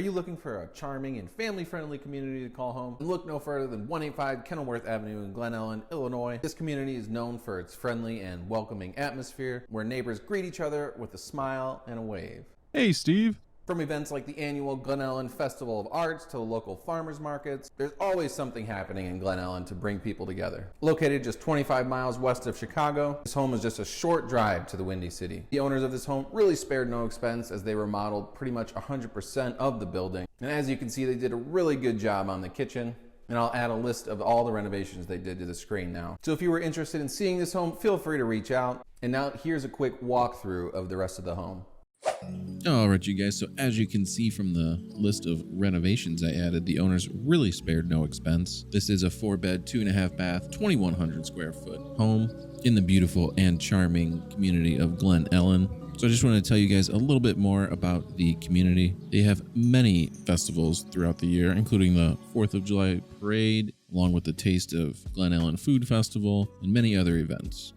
Are you looking for a charming and family-friendly community to call home? Look no further than 185 Kenilworth Avenue in Glen, Ellyn, Illinois. This community is known for its friendly and welcoming atmosphere, where neighbors greet each other with a smile and a wave. Hey, Steve. From events like the annual Glen Ellyn Festival of Arts to the local farmers markets, there's always something happening in Glen Ellyn to bring people together. Located just 25 miles west of Chicago, this home is just a short drive to the Windy City. The owners of this home really spared no expense as they remodeled pretty much 100% of the building. And as you can see, they did a really good job on the kitchen. And I'll add a list of all the renovations they did to the screen now. So if you were interested in seeing this home, feel free to reach out. And now here's a quick walkthrough of the rest of the home. Alright, you guys, so as you can see from the list of renovations I added, the owners really spared no expense. This is a 4-bed, 2.5 bath, 2,100 square foot home in the beautiful and charming community of Glen Ellyn. So I just want to tell you guys a little bit more about the community. They have many festivals throughout the year, including the 4th of July parade, along with the Taste of Glen Ellyn Food Festival, and many other events.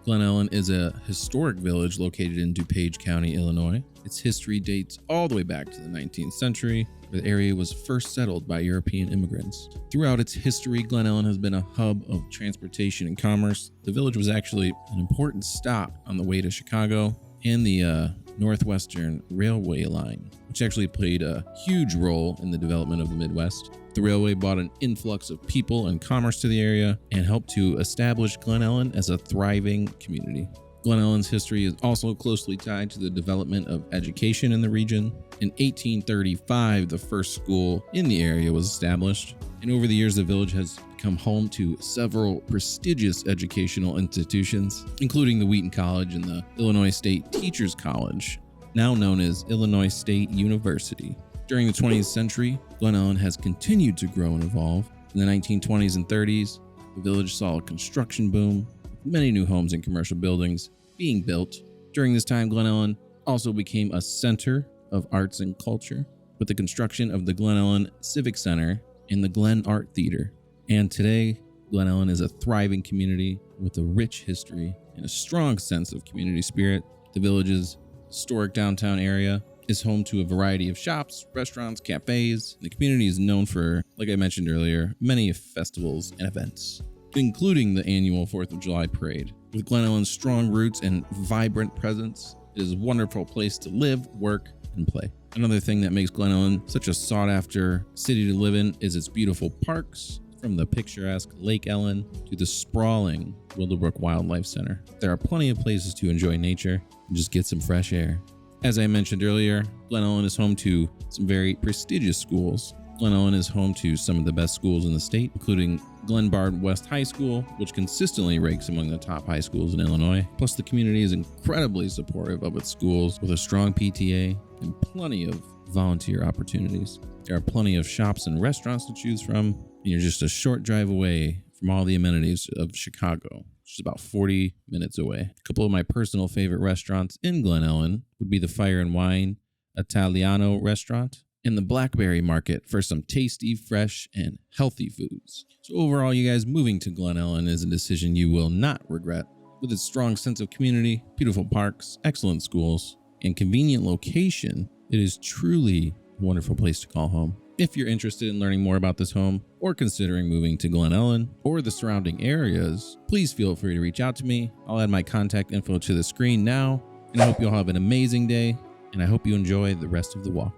Glen Ellyn is a historic village located in DuPage County, Illinois. Its history dates all the way back to the 19th century, where the area was first settled by European immigrants. Throughout its history, Glen Ellyn has been a hub of transportation and commerce. The village was actually an important stop on the way to Chicago and the Northwestern Railway line, which actually played a huge role in the development of the Midwest. The railway brought an influx of people and commerce to the area and helped to establish Glen Ellyn as a thriving community. Glen Ellyn's history is also closely tied to the development of education in the region. In 1835, the first school in the area was established, and over the years, the village has become home to several prestigious educational institutions, including the Wheaton College and the Illinois State Teachers College, now known as Illinois State University. During the 20th century, Glen Ellyn has continued to grow and evolve. In the 1920s and 30s, the village saw a construction boom, with many new homes and commercial buildings being built. During this time, Glen Ellyn also became a center of arts and culture, with the construction of the Glen Ellyn Civic Center and the Glen Art Theater. And today, Glen Ellyn is a thriving community with a rich history and a strong sense of community spirit. The village's historic downtown area is home to a variety of shops, restaurants, cafes. The community is known for, like I mentioned earlier, many festivals and events, including the annual 4th of July parade. With Glen Ellyn's strong roots and vibrant presence, it is a wonderful place to live, work, and play. Another thing that makes Glen Ellyn such a sought-after city to live in is its beautiful parks, from the picturesque Lake Ellyn to the sprawling Willowbrook Wildlife Center. There are plenty of places to enjoy nature and just get some fresh air. As I mentioned earlier, Glen Ellyn is home to some very prestigious schools. Glen Ellyn is home to some of the best schools in the state, including Glenbard West High School, which consistently ranks among the top high schools in Illinois. Plus, the community is incredibly supportive of its schools with a strong PTA and plenty of volunteer opportunities. There are plenty of shops and restaurants to choose from, and you're just a short drive away from all the amenities of Chicago, which is about 40 minutes away. A couple of my personal favorite restaurants in Glen Ellyn would be the Fire and Wine Italiano restaurant and the Blackberry Market for some tasty, fresh, and healthy foods. So overall, you guys, moving to Glen Ellyn is a decision you will not regret. With its strong sense of community, beautiful parks, excellent schools, and convenient location, it is truly a wonderful place to call home. If you're interested in learning more about this home or considering moving to Glen Ellyn or the surrounding areas, please feel free to reach out to me. I'll add my contact info to the screen now, and I hope you all have an amazing day, and I hope you enjoy the rest of the walk.